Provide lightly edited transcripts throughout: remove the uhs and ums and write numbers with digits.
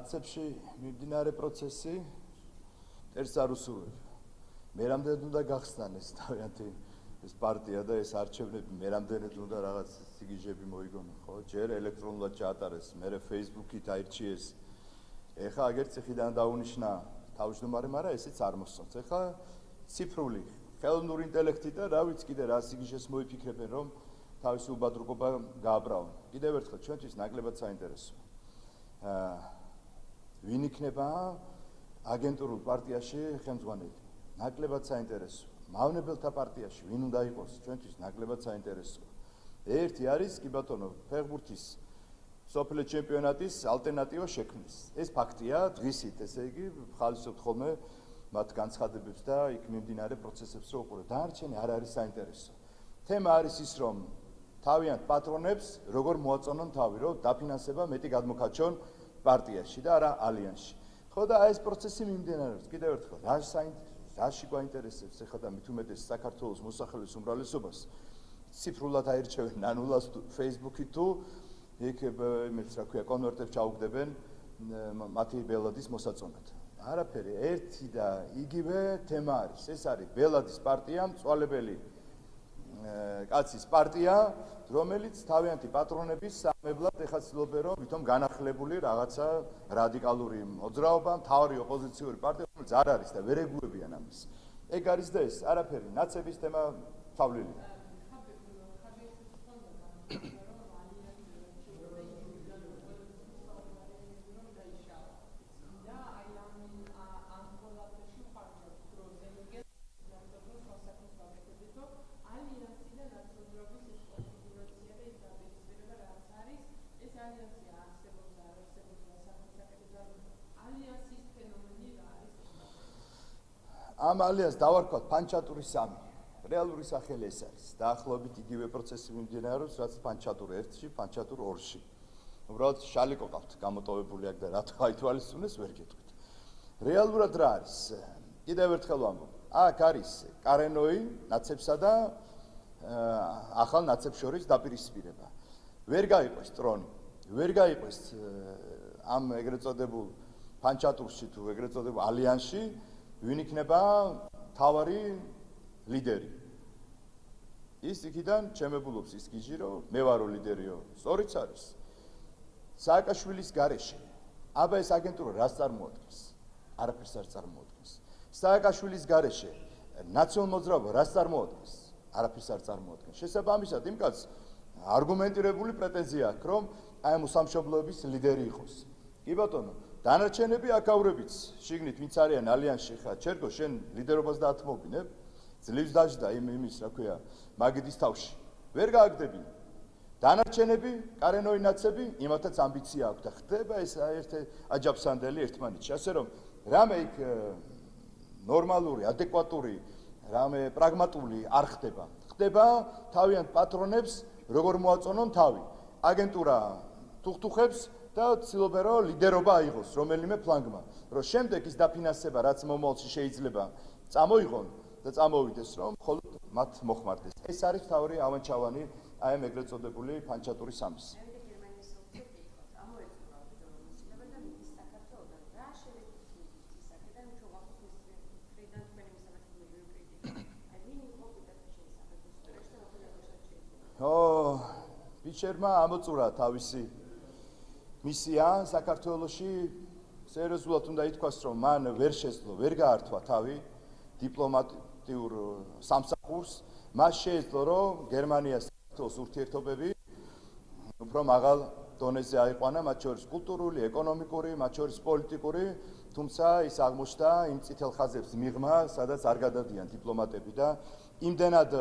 კაცებში მიმდინარე პროცესი წერს არ უსურვებ. მე რამდენად უნდა გახსნან ეს თავიანთი ეს პარტია და ეს არჩევნები, მე რამდენად უნდა რაღაც სიგიჟები მოიგონო, ხო? ჯერ ელექტრონულად ჩაატარეს, მერე Facebook-ით აირჩიეს. ეხლა აგერ ციხიდან დაუნიშნა თავმჯდომარე, მაგრამ ესეც არ მოსწონს. ეხლა ციფრული ხელოვნური ინტელექტი და რა ვიცი კიდე რა სიგიჟეს მოიფიქრებენ, რომ თავისი უბადრუკობა გააბრალონ. კიდევ ერთხელ ჩვენთვის ნაკლებად საინტერესოა. ვინ იქნება აგენტურულ პარტიაში ხელმძღვანელი? ნაკლებად საინტერესოა. მავნებელთა პარტიაში ვინ უნდა იყოს? ჩვენთვის ნაკლებად საინტერესოა. ერთი არის კი ბატონო, ფეხბურთის სოფლიო ჩემპიონატის ალტერნატივა შექმნის. ეს ფაქტია, დღისით, ესე იგი, ხალისობთ ხოლმე მათ განცხადებებს და იქ მიმდინარე პროცესებს რო უყურებთ. დანარჩენი არ არის საინტერესო. თემა არის ის, რომ თავიანთ პატრონებს როგორ მოაწონონ თავი, რომ დაფინანსება მეტი გადმოქაჩონ პარტიაში და არა ალიანსში. ხო და ეს პროცესი მიმდინარეობს. კიდევ ერთხელ, რაში გვაინტერესებს ეხლა და მით უმეტეს საქართველოს მოსახლეობის უმრავლესობას ციფრულად აირჩევენ ნანულას Facebook-ით თუ იქ იმებს რა ქვია კონვერტებს ჩაუგდებენ მათი ბელადის მოსაწონად. არაფერი, ერთი და იგივე თემა არის. ეს არის ბელადის პარტია, მწვალებელი კაცის პარტია, რომელიც თავიანთი პატრონების სამებლად ეხლა ცდილობენ რომ ვითომ განახლებული რაღაცა რადიკალური მოძრაობა, მთავარი ოპოზიციური პარტია, რომელიც არ არის და ვერ ეგუებიან ამას. ეგ არის და ეს არაფერი, ნაცების თემა თავლილია. ამ ალიანსს დავარქვათ პანჩატური 3. რეალური სახელი ეს არის. დაახლოებით იგივე პროცესი მიმდინარეობს, რაც პანჩატურ 1-ში, პანჩატურ 2-ში. უბრალოდ შალიკო ყავთ გამოტოვებული აქ და რატო აითვალისწინეს ვერ გეტყვით. რეალურად რა არის? კიდევ ერთხელ ვამბობ. აქ არის კარენოი ნაცებსა და ახალ ნაცებს შორის დაპირისპირება. ვერ გაიყვეს ტრონი, ვერ გაიყვეს ამ ეგრეთ წოდებულ პანჩატურში თუ ეგრეთ წოდებულ ალიანსში ვინ იქნება თავარი ლიდერი. ის იქიდან ჩემებულობს ის გიჟი, რომ მე ვარო ლიდერიო. სწორიც არის. სააკაშვილის გარეშე. აბა ეს აგენტურა რას წარმოადგენს? არაფერს არ წარმოადგენს. სააკაშვილის გარეშე ნაციონალურ მოძრაობა რას წარმოადგენს? არაფერს არ წარმოადგენს. შესაბამისად, იმ კაცს არგუმენტირებული პრეტენზია აქვს, რომ აი ამ უსამშობლოების ლიდერი იყოს. კი ბატონო, დანარჩენები აკავრებიც შიგნით ვინც არიან ალიანსში ხა ჩერგო შენ ლიდერობას დაათმობინებ ძლივს დაждდა იმის რა ქვია მაგიდის თავში ვერ გააგდებინ დანარჩენები კარენოი ნაცები იმათაც ამბიცია აქვს და ხდება ეს ერთ აჯაფსანდელი ერთმანეთში ასე რომ რამე იქ ნორმალური ადეკვატური რამე პრაგმატული არ ხდება ხდება თავიანთ პატრონებს როგორ მოაწონონ თავი აგენტურა თუხთუხებს და ცდილობენ რომ ლიდერობა აიღოს რომელიმე ფლანგმა რომ შემდეგ ის დაფინანსება რაც მომავალში შეიძლება წამოიღონ და წამოვიდეს რომ მხოლოდ მათ მოხმარდეს ეს არის თავი ავანჩავანი აი ამ ეგრეთ წოდებული პანჩატური 3-ის ბიჭერმა ამოწურა თავისი მისია საქართველოში სერიოზულად უნდა ითქვას რომ მან ვერ შეძლო ვერ გაართვა თავი დიპლომატიურ სამსახურს მას შეეძლო რომ გერმანიას საქართველოს ურთიერთობები უფრო მაღალ დონეზე აიყვანა მათ შორის კულტურული, ეკონომიკური, მათ შორის პოლიტიკური თუმცა ის აღმოჩნდა იმ წითელ ხაზებს მიღმა სადაც არ გადადიან დიპლომატები და იმდენად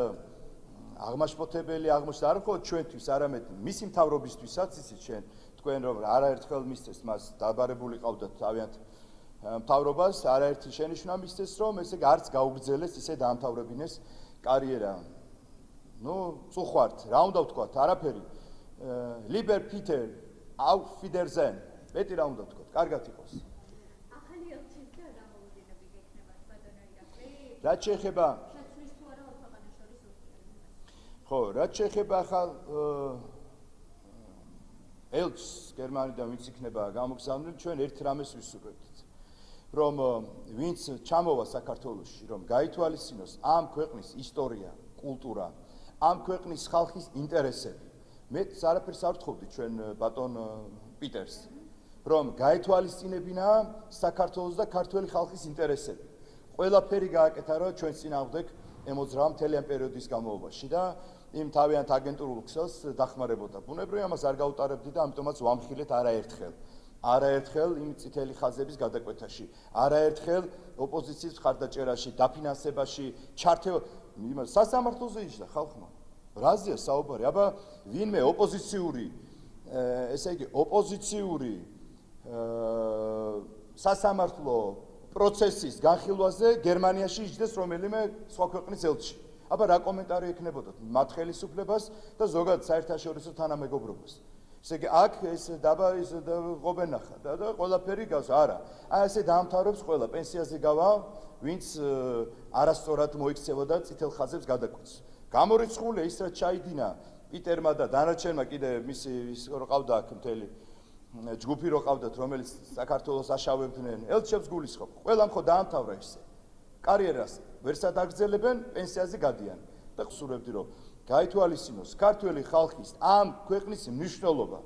აღმაშფოთებელი აღმოჩნდა არ მხოლოდ ჩვენთვის არამედ მისი მთავრობისთვისაც იცით შენ თქვენ რომ არაერთხელ მისცეს მას დაბარებული ყავდათ თავიანთ მთავრობას არაერთი შენიშვნა მისცეს რომ ესე არც გაუგრძელეს ისე დაამთავრებინეს კარიერა ნუ წუხვართ რა უნდა ვთქვათ არაფერი ლიბერ პიტერ აუф ვიდერზენ მეტი რა უნდა ვთქვათ კარგად იყოს ახალი ელჩი რა მოუდინები გექნება ბატონო რა შეეხება შეცვლის თუ არა ორ ქვეყანას შორის ურთიერთობებს ხო რა შეეხება ახალ ელჩს გერმანიდან ვინც იქნება გამოგზავნილი, ჩვენ ერთ რამეს ვისურვებთ. რომ ვინც ჩამოვა საქართველოში, რომ გაითვალისწინოს ამ ქვეყნის ისტორია, კულტურა, ამ ქვეყნის ხალხის ინტერესები. მე არაფერს არ ვთხოვდი ჩვენ ბატონ პიტერს, რომ გაითვალისწინებინა საქართველოს და ქართველი ხალხის ინტერესები. ყველაფერი გააკეთა, რომ ჩვენ წინააღმდეგ ემოძრავა მთელი ამ პერიოდის განმავლობაში და იმ თავიანთ აგენტურულ ქსელს დახმარებოდა. ბუნებრივია ამას არ გაუტარებდი და ამიტომაც ვამხილეთ არაერთხელ იმ წითელი ხაზების გადაკვეთაში, არაერთხელ ოპოზიციის მხარდაჭერაში, დაფინანსებაში, სასამართლოზე იჯდა ხალხმა. რაზეა საუბარი? აბა ვინმე ოპოზიციური სასამართლო პროცესის განხილვაზე გერმანიაში იჯდეს რომელიმე სხვა ქვეყნის ელჩი. აბა რა კომენტარი ექნებოდათ მათ ხელისუფლებას და ზოგადად საერთაშორისო თანამეგობრობას. ესე იგი აქ ეს დაბა ის ღობენახა და ყველაფერი გავს. არა. აი ესე დაამთავრებს ყველა პენსიაზე გავა, ვინც არასწორად მოიქცევოდა წითელ ხაზებს გადაკვეთს. გამორიცხულია ის რაც ჩაიდინა პიტერმა და დანარჩენმა კიდე მისი ის რო ყავდა აქ მთელი ჯგუფი რო ყავდათ, რომელიც საქართველოს აშავებდნენ, ელჩებს გულისხმობ. ყველამ ხო დაამთავრა ისე. კარიერას ვერსად აგრძელებენ, პენსიაზე გადიან. და ხსურებდი რომ გაითვალისწინოს ქართველი ხალხის ამ ქვეყნის მნიშვნელობა,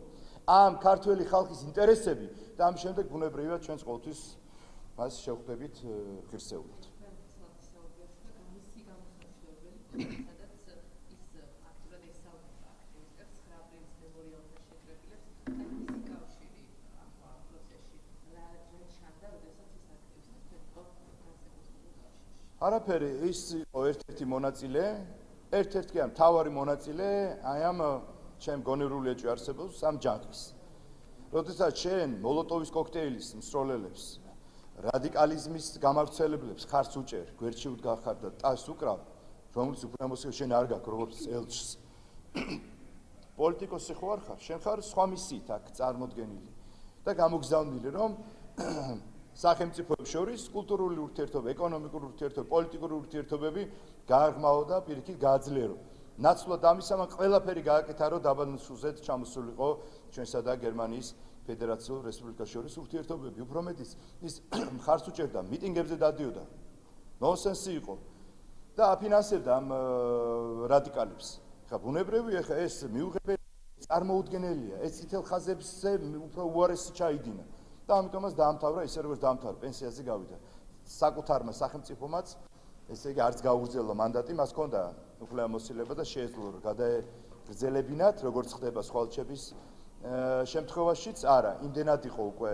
ამ ქართველი ხალხის ინტერესები და ამ შემდეგ ბუნებრივია ჩვენს ყოველთვის მას შევხვდებით ღირსეულად. არაფერი ის იყო ერთ-ერთი მონაწილე, ერთ-ერთი ან მთავარი მონაწილე აი ამ ჩემ გონივრული ეჭვი არსებობს ამ ჯანგის. როდესაც შენ მოლოტოვის კოქტეილის მსროლელებს, რადიკალიზმის გამავრცელებლებს ხარს უჭერ, გვერდში უდგახარ და ტას უკრავ, რომელიც უფრენოსი შენ არ გაქვს როგორც ელჩს. პოლიტიკოსი ხო არ ხარ, შენ ხარ სხვა მისიით აქ წარმოდგენილი და გამოგზავნილი რომ სახელმწიფოებს შორის კულტურული ურთიერთობა, ეკონომიკური ურთიერთობა, პოლიტიკური ურთიერთობები გააღრმაო და პირიქით გააძლიერო. ნაცვლად ამისა მან ყველაფერი გააკეთა, რომ დაბადნსუზეთ ჩამოსულიყო ჩვენსა და გერმანიის ფედერაციულ რესპუბლიკას შორის ურთიერთობები. უფრო მეტიც ის ხარს უჭერდა, მიტინგებზე დადიოდა. ნონსენსი იყო და აფინანსებდა ამ რადიკალებს. ხა ბუნებრივია ხა ეს მიუღებელი წარმოუდგენელია. ეს წითელ ხაზებზე უფრო უარესი ჩაიდინა. და ამიტომაც დაამთავრა ისე როგორც დაამთავრა, პენსიაზე გავიდა. საკუთარმა სახელმწიფომაც ესე იგი არც გაუგრძელა მანდატი, მას ჰქონდა უფლებამოსილება და შეეძლო გრძელებინათ, როგორც ხდება სხვალჩების შემთხვევაშიც, არა, იმდენად იყო უკვე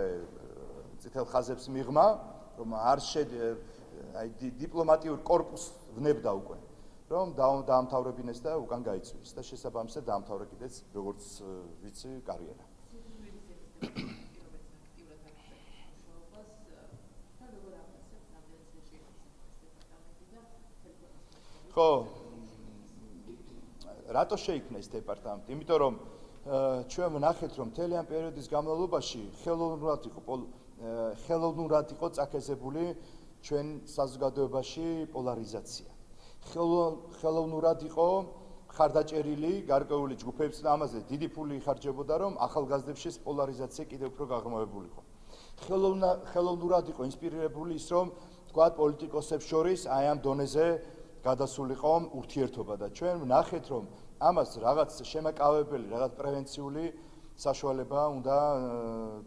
წითელ ხაზებს მიღმა, რომ არ აი დიპლომატიურ კორპუსს ვნებდა უკვე, რომ დაამთავრებინეს და უკან გაიწვიეს და შესაბამისად დაამთავრა კიდეც როგორც ვიცი კარიერა. ხო, რატო შეიქმნა ეს დეპარტამენტი? იმიტომ რომ ჩვენ ვნახეთ, რომ მთელი ამ პერიოდის განმავლობაში ხელოვნურად იყო წაქეზებული ჩვენ საზოგადოებაში პოლარიზაცია. ხელოვნურად იყო ხარდაჭერილი გარკვეული ჯგუფების და ამაზე დიდი ფული იხარჯებოდა, რომ ახალგაზრდებში ეს პოლარიზაცია კიდევ უფრო გაღრმავებულიყო. ხელოვნურად იყო ინსპირირებული ის, რომ თქვათ პოლიტიკოსებს შორის აი ამ დონეზე გადასულიყო ურთიერთობა და ჩვენ ვნახეთ, რომ ამას რაღაც შემაკავებელი, რაღაც პრევენციული საშუალება უნდა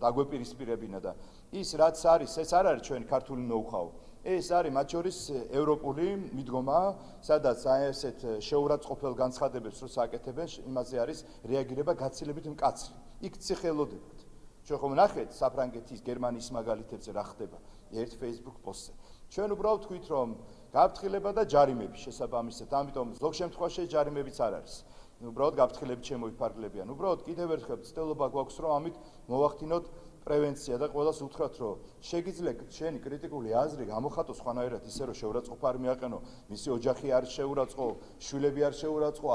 დაგვეპირისპირებინა და ის რაც არის, ეს არ არის ჩვენი ქართული ნოუ-ჰაუ. ეს არის მათ შორის ევროპული მიდგომა, სადაც აი ესეთ შეურაცხყოფელ განცხადებებს როცა აკეთებენ, იმაზე არის რეაგირება გაცილებით მკაცრი. იქ ციხელოდებათ. ჩვენ ხომ ვნახეთ საფრანგეთის, გერმანიის მაგალითებზე რა ხდება ერთ Facebook პოსტზე. ჩვენ უბრალოდ თქვით, რომ გაფრთხილება და ჯარიმები შესაბამისად, ამიტომ ზოგ შემთხვევაში ჯარიმებიც არ არის. უბრალოდ გაფრთხილებით შემოიფარგლებიან. უბრალოდ კიდევ ერთხელ ცდილობა გვაქვს, რომ ამით მოვახდინოთ პრევენცია და ყველას უთხრათ, რომ შეგიძლიათ შენი კრიტიკული აზრი გამოხატოს სხვანაირად, ისე რომ შეურაცხყოფა არ მიაყენო, მისი ოჯახი არ შეურაცხო, შვილები არ შეურაცხო,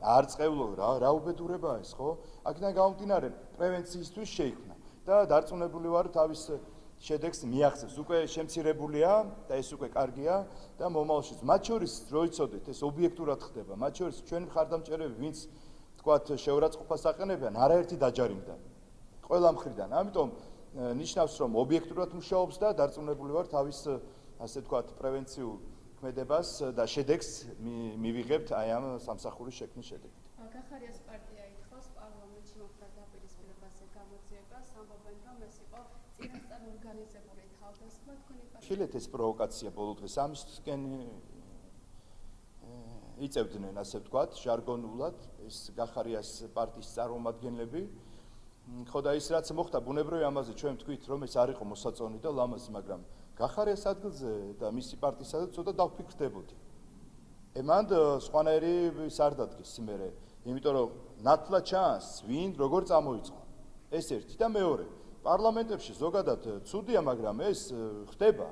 არ წყევლო, რა უბედურებაა ეს, ხო? აქედან გამომდინარე, პრევენციისთვის შეიქმნა და დარწმუნებული ვარ თავის შედეგს მიაღწევს. უკვე შემცირებულია და ეს უკვე კარგია და მომავალშიც. მათ შორის რო იცოდეთ, ეს ობიექტურად ხდება. მათ შორის ჩვენი მხარდამჭერები, ვინც თქვათ შეურაცხყოფას აყენებენ, არაერთი დაჯარიმდა. ყველა მხრიდან. ამიტომ ნიშნავს, რომ ობიექტურად მუშაობს და დარწმუნებული ვარ თავის ასე ვთქვათ პრევენციულ ქმედებას და შედეგს მივიღებთ აი ამ სამსახურის შექმნის შედეგით. გახარიას პარტია ითხოვს პარლამენტში მომხრა დაპირისპირებაზე გამოძიებას, ამბობენ, რომ ეს იყო წინასწარ ორგანიზებული თავდასხმა თქვენი პარტია. ხილეთ ეს პროვოკაცია ბოლო დღეს ამისკენ იწევდნენ ასე ვთქვათ ჟარგონულად ეს გახარიას პარტიის წარმომადგენლები. ხო და ის რაც მოხდა ბუნებრივი ამაზე ჩვენ ვთქვით რომ ეს არ იყო მოსაწონი და ლამაზი, მაგრამ გახარიას ადგილზე და მისი პარტიისადაც ცოტა დავფიქრდებოდი. მანდ სხვანაირი ის არ დადგეს იმერე, იმიტომ რომ ნათლად ჩანს ვინ როგორ წამოიწყო. ეს ერთი და მეორე. პარლამენტებში ზოგადად ცუდია, მაგრამ ეს ხდება.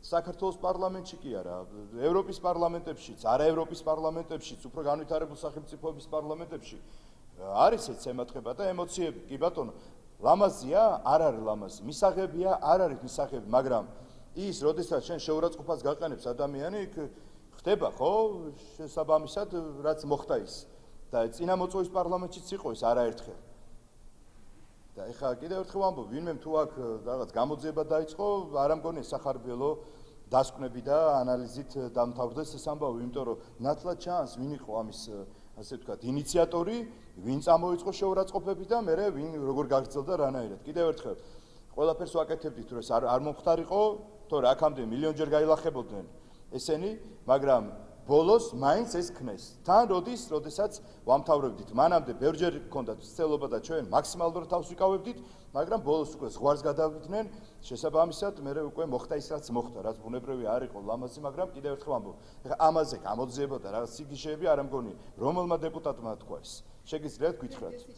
საქართველოს პარლამენტში კი არა, ევროპის პარლამენტებშიც, არა ევროპის პარლამენტებშიც, უფრო განვითარებულ სახელმწიფოების პარლამენტებში არის ეს ემატება და ემოციები. კი ბატონო, ლამაზია, არ არის ლამაზი, მისაღებია, არ არის მისაღები, მაგრამ ის, როდესაც შენ შეურაცხყოფას გაყენებს ადამიანი, იქ ხდება, ხო, შესაბამისად, რაც მოხდა ის. და წინამოწვევის პარლამენტშიც იყო ეს არაერთხელ. და ეხლა კიდევ ერთხელ ვამბობ, ვინმე თუ აქ რაღაც გამოძიება დაიწყო, არ ამგონია სახარბიელო დასკვნები და ანალიზით დამთავრდეს ეს ამბავი, იმიტომ რომ ნათლად ჩანს ვინ იყო ამის ასე ვთქვათ ინიციატორი, ვინ წამოიწყო შეურაცხყოფები და მე ვინ როგორ გაგრძელდა რანაირად. კიდევ ერთხელ ყველაფერს ვაკეთებდით, რომ ეს არ მომხდარიყო, თორე აქამდე მილიონჯერ გაილახებოდნენ ესენი, მაგრამ ბოლოს მაინც ეს ქნეს. თან როდესაც ვამთავრებდით, მანამდე ბევრჯერ გქონდათ ცდილობა და ჩვენ მაქსიმალურად თავს ვიკავებდით, მაგრამ ბოლოს უკვე ზღვარს გადავიდნენ, შესაბამისად მე უკვე მოხდა ის რაც მოხდა, რაც ბუნებრივი არ იყო ლამაზი, მაგრამ კიდევ ერთხელ ვამბობ, ეხლა ამაზე გამოძიება და რაღაც სიგიჟეები არ ამგონი, რომელმა დეპუტატმა თქვა ეს. შეგიძლიათ გითხრათ.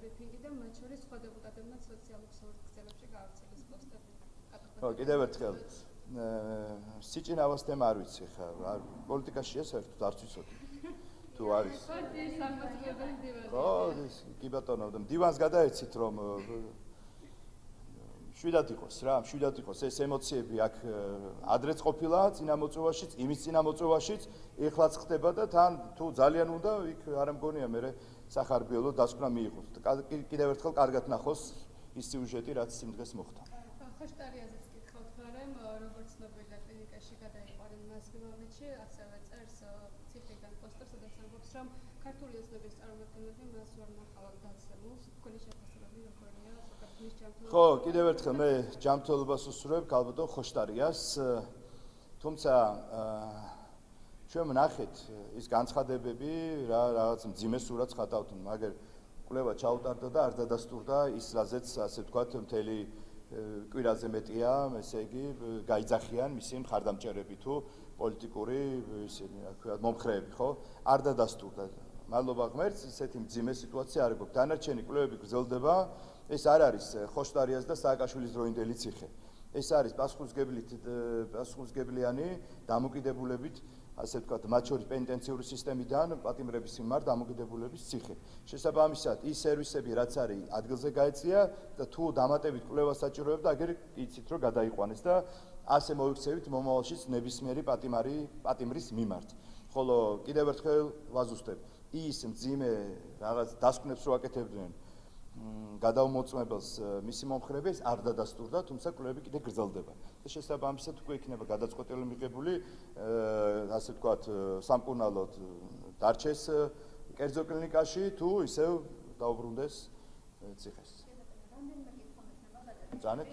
ბრიფინგი და მათ შორის სხვა დეპუტატებმა სოციალურ ქსელებში გაავრცელეს პოსტები. ხო, კიდევ ერთხელ სიჭინავას თემა არ ვიცი ხა პოლიტიკაშია საერთოდ არც ვიცოდი თუ არის ხო კი ბატონო დივანს გადაეცით რომ შვიდად იყოს ეს ემოციები აქ ადრეც ყოფილა წინამოწვევაშიც იმის წინამოწვევაშიც ეხლაც ხდება და თან თუ ძალიან უნდა იქ არ ამგონია მე სახარბიელო დასკვნა მიიღოს კიდევ ერთხელ კარგად ნახოს ის სიუჟეტი რაც იმ დღეს მოხდა ხოშტარიაზეც გითხავთ, მაგრამ როგორც ცნობილია კლინიკაში გადაიყვნენ მასვიმამეთში, ასევე წერს ციფრიდან პოსტებს, სადაც ამბობს, რომ ქართული ოცნების წარმომადგენლები მას ვერ ნახავენ დაცემულს, თქვენი შეფასებები როგორია, ზოგადად მის ჯანმრთელობას? ხო, კიდევ ერთხელ მე ჯანმრთელობას უსურვებ ქალბატონ ხოშტარიას, თუმცა ჩვენ ვნახეთ ის განცხადებები, რაღაც მძიმე სურათს ხატავდნენ, მაგრამ კვლევა ჩაუტარდა და არ დადასტურდა ის, რაზეც ასე ვთქვათ, მთელი კვირაზე მეტია, ესე იგი, გაიძახიან მისი მხარდამჭერები თუ პოლიტიკური ისინი, რა ქვია, მომხრეები, ხო? არ დადასტურდა. მადლობა ღმერთს, ისეთი მძიმე სიტუაცია არ გვაქვს. დანარჩენი კვლევები გრძელდება. ეს არ არის ხოშტარიას და სააკაშვილის დროინდელი ციხე. ეს არის პასუხისმგებლიანი დამოკიდებულებით, ასე ვთქვათ, მათ შორის პენიტენციური სისტემიდან პატიმრების მიმართ დამოკიდებულების ციხე. შესაბამისად, ის სერვისები, რაც არის ადგილზე გაეწია და თუ დამატებით კვლევას საჭიროებდა, აგერ იცით, რომ გადაიყვანეს და ასე მოიქცევით მომავალშიც ნებისმიერი პატიმრის მიმართ. ხოლო კიდევ ერთხელ ვაზუსტებ, ის მძიმე რაღაც დასკვნებს რო აკეთებდნენ გადაუმოწმებელს მისი მომხრეების არ დადასტურდა, თუმცა კვლევები კიდე გრძელდება. და შესაბამისად უკვე იქნება გადაწყვეტილი მიღებული, ასე ვთქვათ, სამკურნალოდ დარჩეს კერძო კლინიკაში თუ ისევ დაუბრუნდეს ციხეს. ბრძანეთ?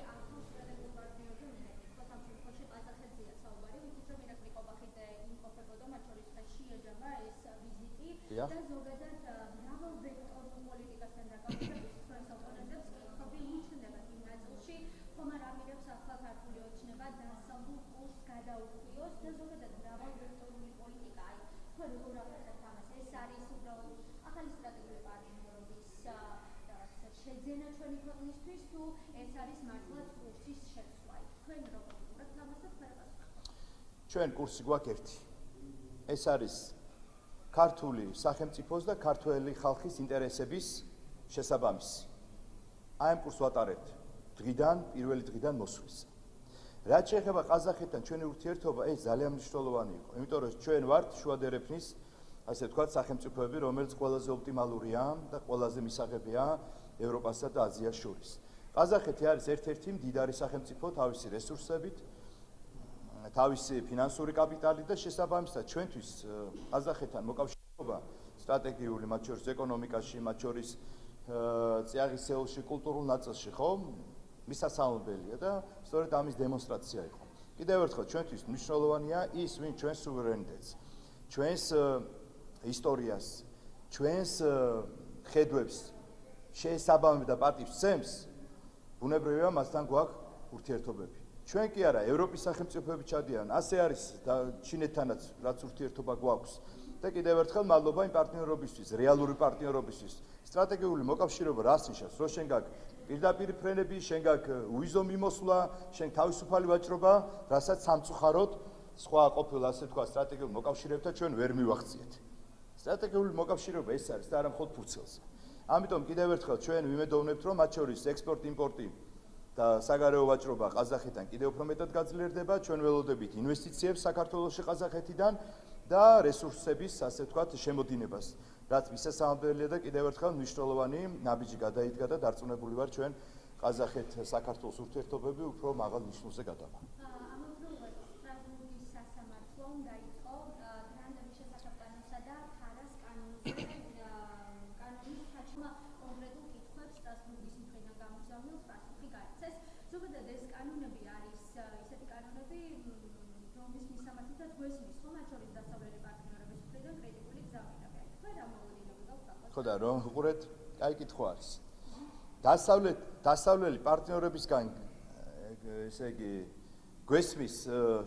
ჩვენ კურსი გვაქვს ერთი. ეს არის ქართული სახელმწიფოს და ქართველი ხალხის ინტერესების შესაბამისი. აი ამ კურსს ვატარებთ პირველი დღიდან მოსვლის. რაც შეეხება ყაზახეთთან ჩვენი ურთიერთობა, ეს ძალიან მნიშვნელოვანი იყო, იმიტომ რომ ჩვენ ვართ შუა დერეფნის, ასე ვთქვათ, სახელმწიფოები, რომელიც ყველაზე ოპტიმალურია და ყველაზე მისაღებია ევროპასა და აზიას შორის. ყაზახეთი არის ერთ-ერთი მდიდარი სახელმწიფო თავისი რესურსებით, თავისი ფინანსური კაპიტალით და შესაბამისად ჩვენთვის ყაზახეთთან მოკავშირეობა სტრატეგიული, მათ შორის ეკონომიკაში, მათ შორის წიაღისეულში, კულტურულ ნაწილში, ხო? მისასალმებელია და სწორედ ამის დემონსტრაცია იყო. კიდევ ერთხელ ჩვენთვის მნიშვნელოვანია ის, ვინ ჩვენს სუვერენიტეტს, ჩვენს ისტორიას, ჩვენს ხედვებს შეესაბამება და პატივს სცემს, ბუნებრივია მასთან გვაქვს ურთიერთობები. ჩვენ კი არა, ევროპის სახელმწიფოები ჩადიან, ასე არის და ჩინეთთანაც რაც ურთიერთობა გვაქვს. და კიდევ ერთხელ მადლობა იმ პარტნიორობისთვის, რეალური პარტნიორობისთვის. სტრატეგიული მოკავშირეობა რას ნიშნავს? რომ შენ გაქვს პირდაპირ ფრენები, შენ გაქვს უიზო მიმოსვლა, შენ თავისუფალი ვაჭრობა, რასაც სამწუხაროდ სხვა ყოფილ ასე თქვა სტრატეგიულ მოკავშირეებთან ჩვენ ვერ მივახციეთ. სტრატეგიული მოკავშირეობა ეს არის და არა მხოლოდ ფურცელზე. ამიტომ კიდევ ერთხელ ჩვენ ვიმედოვნებთ, რომ მათ შორის ექსპორტ-იმპორტი და საგარეო ვაჭრობა ყაზახეთთან კიდევ უფრო მეტად გაძლიერდება, ჩვენ ველოდებით ინვესტიციებს საქართველოში ყაზახეთიდან და რესურსების, ასე ვთქვათ, შემოდინებას, რაც მისასალმებელია და კიდევ ერთხელ მნიშვნელოვანი ნაბიჯი გადაიდგა და დარწმუნებული ვარ ჩვენ ყაზახეთ-საქართველოს ურთიერთობები უფრო მაღალ ნიშნულზე გადავა. ამავდროულად სტრასბურგის სასამართლომ დაიწყო გრანდების შესახებსა და ფარას კანონის საჩმა კონკრეტულ კითხვებს სტრასბურგის მხრიდან გამოგზავნილ პასუხი გაიცეს. ზოგადად ეს კანონები არის ისეთი კანონები, რომლის მისამართითაც გვესმის, ხო, მათ შორის დასავლელი პარტნიორების მხრიდან კრიტიკული გზავნილები. თქვენ რა მოლოდინებოდა უყურებთ? ხო და რომ უყურეთ, კაი კითხვა არის. დასავლელი პარტნიორებისგან ესე იგი გვესმის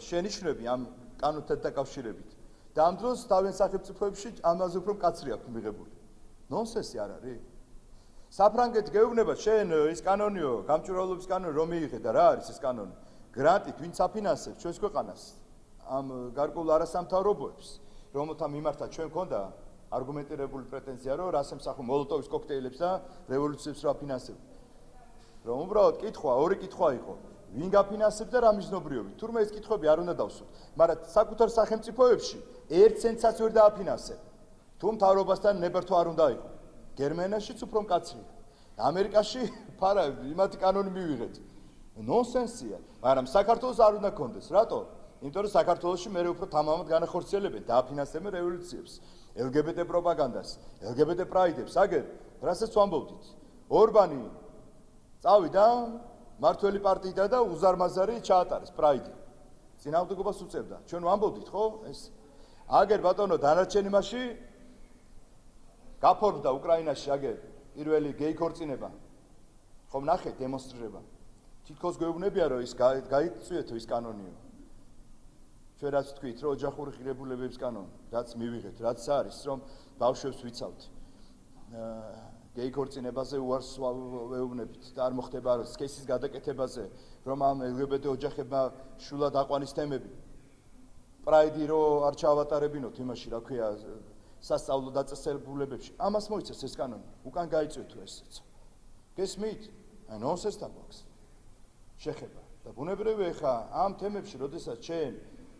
შენიშვნები ამ კანონთან დაკავშირებით. და ამ დროს თავიანთ სახელმწიფოებში ამაზე უფრო მკაცრი აქვს მიღებული. ნონსენსი არ არის? საფრანგეთი გეუბნება შენ ის კანონიო, გამჭვირვალობის კანონი რომ მიიღე და რა არის ეს კანონი? გრანტით ვინც აფინანსებს ჩვენს ქვეყანას ამ გარკვეულ არასამთავრობოებს, რომელთა მიმართაც ჩვენ გქონდა არგუმენტირებული პრეტენზია, რომ რას ემსახო მოლოტოვის კოქტეილებს და რევოლუციებს რა აფინანსებდა. რომ უბრალოდ ორი კითხვა იყო. ვინ გაფინანსებს და რა მიზნობრიობით? თურმე ეს კითხვები არ უნდა დავსვათ, მაგრამ საკუთარ სახელმწიფოებში ერთ ცენტსაც ვერ დააფინანსებ. თუ მთავრობასთან ნებართვა არ უნდა იყო. გერმანიაშიც უფრო მკაცრია. ამერიკაში ფარა იმათი კანონი მივიღეთ. ნონსენსია, მაგრამ საქართველოს არ უნდა გქონდეს. რატო? იმიტომ რომ საქართველოში მე უფრო თამამად განახორციელებენ დააფინანსებენ რევოლუციებს, LGBT პროპაგანდას, LGBT პრაიდებს, აგერ, რასაც ვამბობდით. ორბანი წავიდა მართველი პარტიიდან და უზარმაზარი ჩაატარეს პრაიდი. წინააღმდეგობას უწევდა. ჩვენ ვამბობდით, ხო? ეს აგერ ბატონო დანარჩენი მასში გაფორმდა უკრაინაში აგერ პირველი გეი ქორწინება. ხომ ნახეთ დემონსტრირება. თითქოს გვეუბნებია რომ ის გაიწვიეთო ის კანონიო. ჩვენ რაც ვთქვით, რომ ოჯახური ღირებულებების კანონი, რაც მივიღეთ, რაც არის, რომ ბავშვებს ვიცავთ. გეი ქორწინებაზე უარს ვეუბნებით და არ მოხდება რომ სქესის გადაკეთებაზე, რომ ამ LGBT ოჯახებმა შულად აყვანის თემები. პრაიდი რო არ ჩაავატარებინოთ იმაში, რა ქვია, სასწავლო დაწესებულებებში. ამას მოიცეს ეს კანონი. უკან გაიწვიეთო ესეც. გესმით? აი ნონსენსთან გვაქვს შეხება. და ბუნებრივია ხა ამ თემებში, როდესაც ჩვენ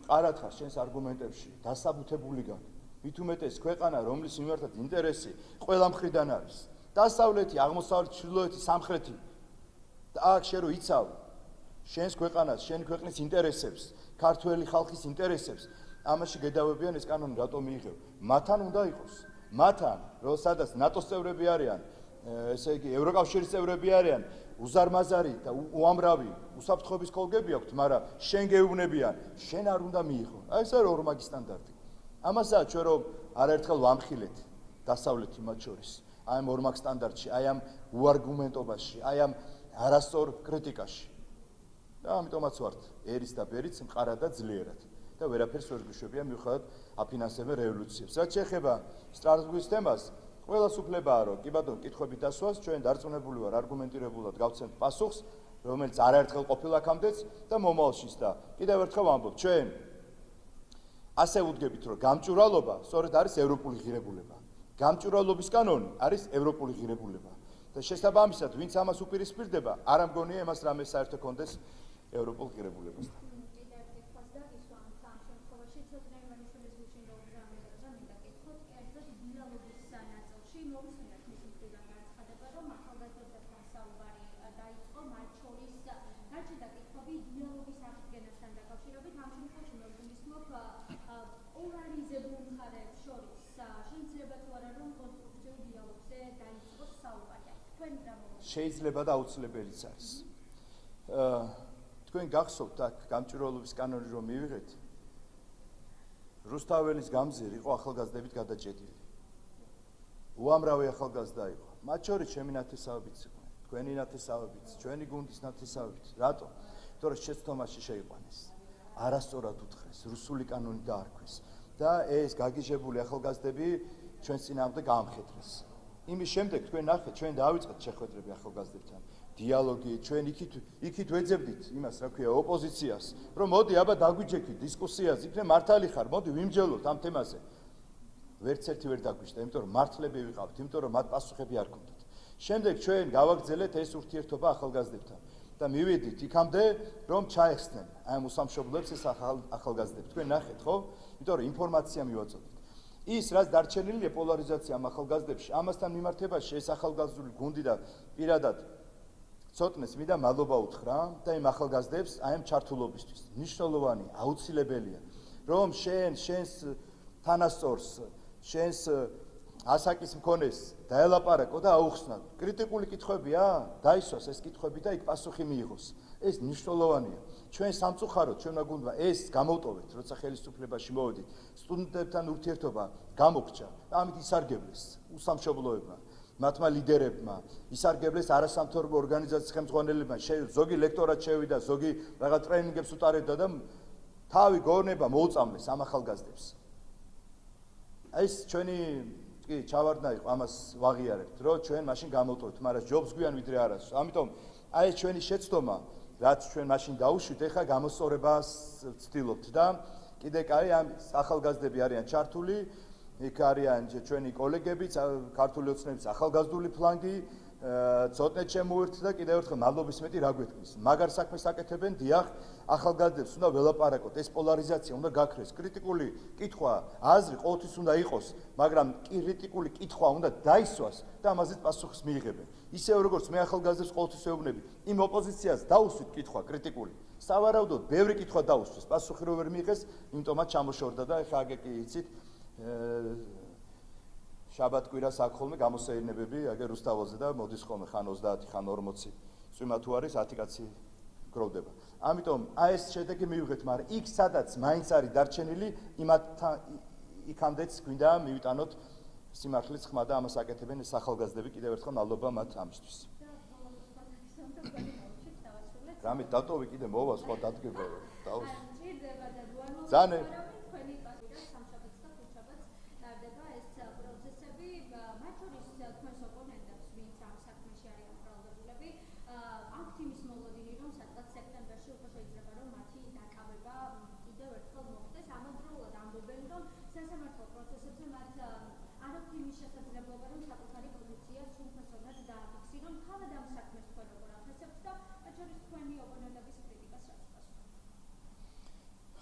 ყარად ხარ შენს არგუმენტებში, დასაბუთებული გაქვს. მით უმეტეს ქვეყანა, რომლის მიმართაც ინტერესი ყველა მხრიდან არის. დასავლეთი, აღმოსავლეთი, ჩრდილოეთი, სამხრეთი. და აქ შენ რო იცავ შენს ქვეყანას, შენი ქვეყნის ინტერესებს, ქართველი ხალხის ინტერესებს, ამაში გედავებიან ეს კანონი რატომ მიიღებ? მათთან უნდა იყოს. მათთან, რომ სადაც ნატოს წევრები არიან, ესე იგი ევროკავშირის წევრები არიან, უზარმაზარი და უამრავი უსაფრთხოების კოლგები აქვთ, მაგრამ შენ გეუბნებიან, შენ არ უნდა მიიღო. აი ეს არის ორმაგი სტანდარტი. ამასაც ჩვენ რომ არაერთხელ ვამხილეთ დასავლეთი მათ შორის. აი ამ ორმაგ სტანდარტში, აი ამ უარგუმენტობაში, აი ამ არასწორ კრიტიკაში. და ამიტომაც ვართ ერის და ბერიც მყარად და ძლიერად. და ვერაფერს ვერ გვიშვებია მიუხედავად აფინანსებენ რევოლუციებს. რაც შეეხება სტრასბურგის თემას, ყველას უფლებაა რომ კი ბატონო კითხვები დასვას, ჩვენ დარწმუნებული ვარ არგუმენტირებულად გავცემთ პასუხს, რომელიც არაერთხელ ყოფილა აქამდეც და მომავალშიც და კიდევ ერთხელ ვამბობ, ჩვენ ასე ვუდგებით რომ გამჭვირვალობა სწორედ არის ევროპული ღირებულება. გამჭვირვალობის კანონი არის ევროპული ღირებულება. და შესაბამისად, ვინც ამას უპირისპირდება, არ ამგონია იმას რამე საერთო კონდეს ევროპულ ღირებულებასთან. მოვისმინეთ მისი მხრიდან განცხადება, რომ ახალგაზრდა შეიძლება და აუცილებელიც არის. თქვენ გახსოვთ აქ გამჭვირვალობის კანონი რომ მივიღეთ, რუსთაველის გამზირი იყო ახალგაზრდებით გადაჭედილი. უამრავი ახალგაზრდა იყო. მათ შორის ჩემი ნათესავებიც იყო, თქვენი ნათესავებიც, ჩვენი გუნდის ნათესავებიც. რატომ? იმიტომ რომ შეცდომაში შეიყვანეს. არასწორად უთხრეს, რუსული კანონი დაარქვეს და ეს გაგიჟებული ახალგაზრდები ჩვენს წინააღმდეგ გაამხედრეს. იმის შემდეგ თქვენ ნახეთ, ჩვენ დავიწყეთ შეხვედრები ახალგაზრდებთან. დიალოგი, ჩვენ იქით ვეძებდით იმას, რა ქვია, ოპოზიციას, რომ მოდი აბა დაგვიჯექით დისკუსიაზე, იქნებ მართალი ხარ, მოდი ვიმჯელოთ ამ თემაზე. ვერც ერთი ვერ დაგვიჯდა, იმიტომ რომ მართლები ვიყავთ, იმიტომ რომ მათ პასუხები არ ქონდათ. შემდეგ ჩვენ გავაგრძელეთ ეს ურთიერთობა ახალგაზრდებთან და მივედით იქამდე, რომ ჩაეხსნენ ამ უსამშობლოებს ეს ახალგაზრდები. თქვენ ნახეთ, ხო? იმიტომ რომ ინფორმაცია მივაწოდეთ. ის რაც დარჩენილია პოლარიზაცია ამ ახალგაზრდებში, ამასთან მიმართებაში ეს ახალგაზრდული გუნდი და პირადად ცოტნეს მინდა მადლობა უთხრა და იმ ახალგაზრდებს აი ამ ჩართულობისთვის. მნიშვნელოვანი, აუცილებელია, რომ შენს თანასწორს, შენს ასაკის მქონეს დაელაპარაკო და აუხსნა. კრიტიკული კითხვებია, დაისვას ეს კითხვები და იქ პასუხი მიიღოს. ეს მნიშვნელოვანია. ჩვენ სამწუხაროდ ჩვენმა გუნდმა ეს გამოვტოვეთ, როცა ხელისუფლებაში მოვედით. სტუდენტებთან ურთიერთობა გამოგრჩა და ამით ისარგებლეს უსამშობლოებმა, მათმა ლიდერებმა, ისარგებლეს არასამთავრობო ორგანიზაციის ხელმძღვანელებმა, ზოგი ლექტორად შევიდა, ზოგი რაღაც ტრენინგებს უტარებდა და თავი გონება მოუწამლეს ამ ახალგაზრდებს. ეს ჩვენი კი ჩავარდნა იყო, ამას ვაღიარებთ, რომ ჩვენ მაშინ გამოვტოვეთ, მაგრამ ჯობს გვიან ვიდრე არასდროს. ამიტომ აი ეს ჩვენი შეცდომა, რაც ჩვენ მაშინ დაუშვით, ეხლა გამოსწორებას ვცდილობთ და კიდე კაი ამ ახალგაზრდები არიან ჩართული, იქ არიან ჩვენი კოლეგებიც, ქართული ოცნების ახალგაზრდული ფლანგი, ცოტნე შემოერთ და კიდევ ერთხელ მადლობის მეტი რა გვეთქმის. მაგარ საქმეს აკეთებენ, დიახ, ახალგაზრდებს უნდა ველაპარაკოთ, ეს პოლარიზაცია უნდა გაქრეს. კრიტიკული კითხვა, აზრი ყოველთვის უნდა იყოს, მაგრამ კრიტიკული კითხვა უნდა დაისვას და ამაზეც პასუხს მიიღებენ. ისევ როგორც მე ახალგაზრდებს ყოველთვის ვეუბნები, იმ ოპოზიციას დაუსვით კითხვა კრიტიკული. სავარაუდოდ ბევრი კითხვა დაუსვეს, პასუხი რო ვერ მიიღეს, იმიტომაც ჩამოშორდა და ეხლა აგე კი იცით შაბათ-კვირას აქ ხოლმე გამოსეირნებები, აგერ რუსთაველზე და მოდის ხოლმე ხან 30, ხან 40 წვიმა თუ არის 10 კაცი გროვდება. ამიტომ აი ეს შედეგი მივიღეთ, მაგრამ იქ სადაც მაინც არის დარჩენილი, იქამდეც გვინდა მივიტანოთ სიმართლის ხმა და ამას აკეთებენ ეს ახალგაზრდები, კიდევ ერთხელ მადლობა მათ ამისთვის. რამე დატოვი კიდე მოვა სხვა დადგება დაუს. ძანე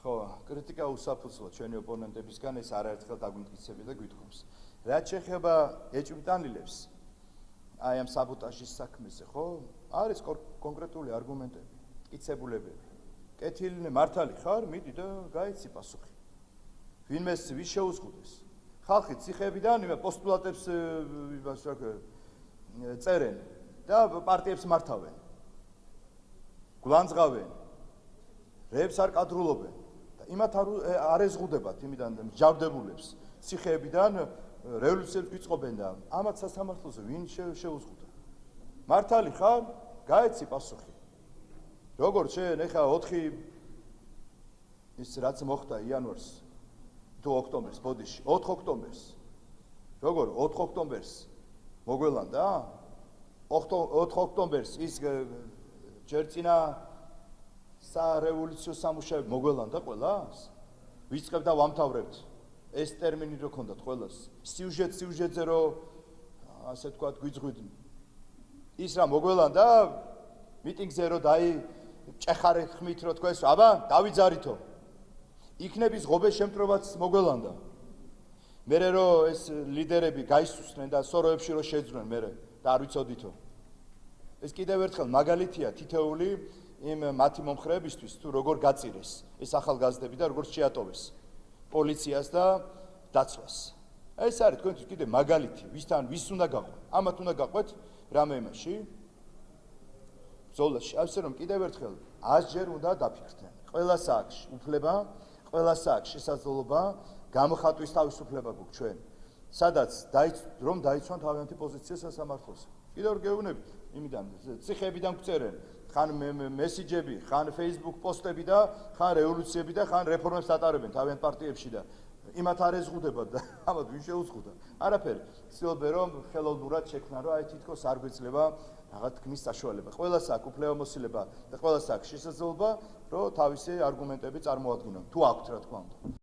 ხო, კრიტიკა უსაფუძვლო ჩვენი ოპონენტებისგან ეს არაერთხელ დაგვიმტკიცებია და გვითხოვს. რაც შეეხება ეჭვმიტანილებს აი ამ საბოტაჟის საქმეზე, ხო? არის კონკრეტული არგუმენტები, მტკიცებულებები. კეთილინე მართალი ხარ, მიდი და გაიცი პასუხი. ვინმეს ვის შეუზღუდეს? ხალხი ციხეებიდან იმ პოსტულატებს იმას რა ქვია წერენ და პარტიებს მართავენ. გულანძღავენ. რებს არ კადრულობენ. იმათ არ ეზღუდებათ იმიდან მსჯავრდებულებს ციხეებიდან რევოლუციებს ვიწყობენ და ამათ სასამართლოზე ვინ შეუზღუდა? მართალი ხარ? გაეცი პასუხი. როგორ შენ ეხა 4 ის რაც მოხდა იანვარს თუ ოქტომბერს ბოდიში 4 ოქტომბერს როგორ 4 ოქტომბერს მოგველანდა 4 ოქტომბერს ის ჯერ წინა სარევოლუციო სამუშაოები მოგველანდა ყველას? ვიწყებდა ვამთავრებთ. ეს ტერმინი რო ქონდათ ყველას. სიუჟეტზე რო ასე თქვა გვიძღვიდნენ. ის რა მოგველანდა მიტინგზე რო ჭეხარე ხმით რო თქვეს, აბა დავიძარითო. იქნების ღობეს შემტრობაც მოგველანდა. მერე რო ეს ლიდერები გაისუსნენ და სოროებში რო შეძრნენ მერე და არ ვიცოდითო. ეს კიდევ ერთხელ მაგალითია თითეული იმ მათი მომხრეებისთვის თუ როგორ გაწირეს ეს ახალგაზრდები და როგორ შეატოვეს პოლიციას და დაცვას. ეს არის თქვენთვის კიდე მაგალითი, ვისთან ვის უნდა გაყვეთ? ამათ უნდა გაყვეთ რამე იმაში, ბრძოლაში, ასე რომ კიდევ ერთხელ 100 ჯერ უნდა დაფიქრდნენ. ყველა საქმეში უფლება, ყველა საქმეში შესაძლებლობა, გამოხატვის თავისუფლება გვაქვს ჩვენ. სადაც რომ დაიცვან თავიანთი პოზიცია სასამართლოზე. კიდევ გეუბნებით, იმიდან ციხეებიდან გვწერენ, ხან მესიჯები, ხან Facebook პოსტები და ხან რევოლუციები და ხან რეფორმებს ატარებენ თავიანთ პარტიებში და იმათ არ ეზღუდებათ და ამათ ვინ შეუზღუდა? არაფერი. ცდილობენ რომ ხელოვნურად შექმნან, რომ აი თითქოს არ გვეძლება რაღაც თქმის საშუალება. ყველას აქვს უფლებამოსილება და ყველას აქვს შესაძლებლობა, რომ თავისი არგუმენტები წარმოადგინონ. თუ აქვთ, რა თქმა უნდა.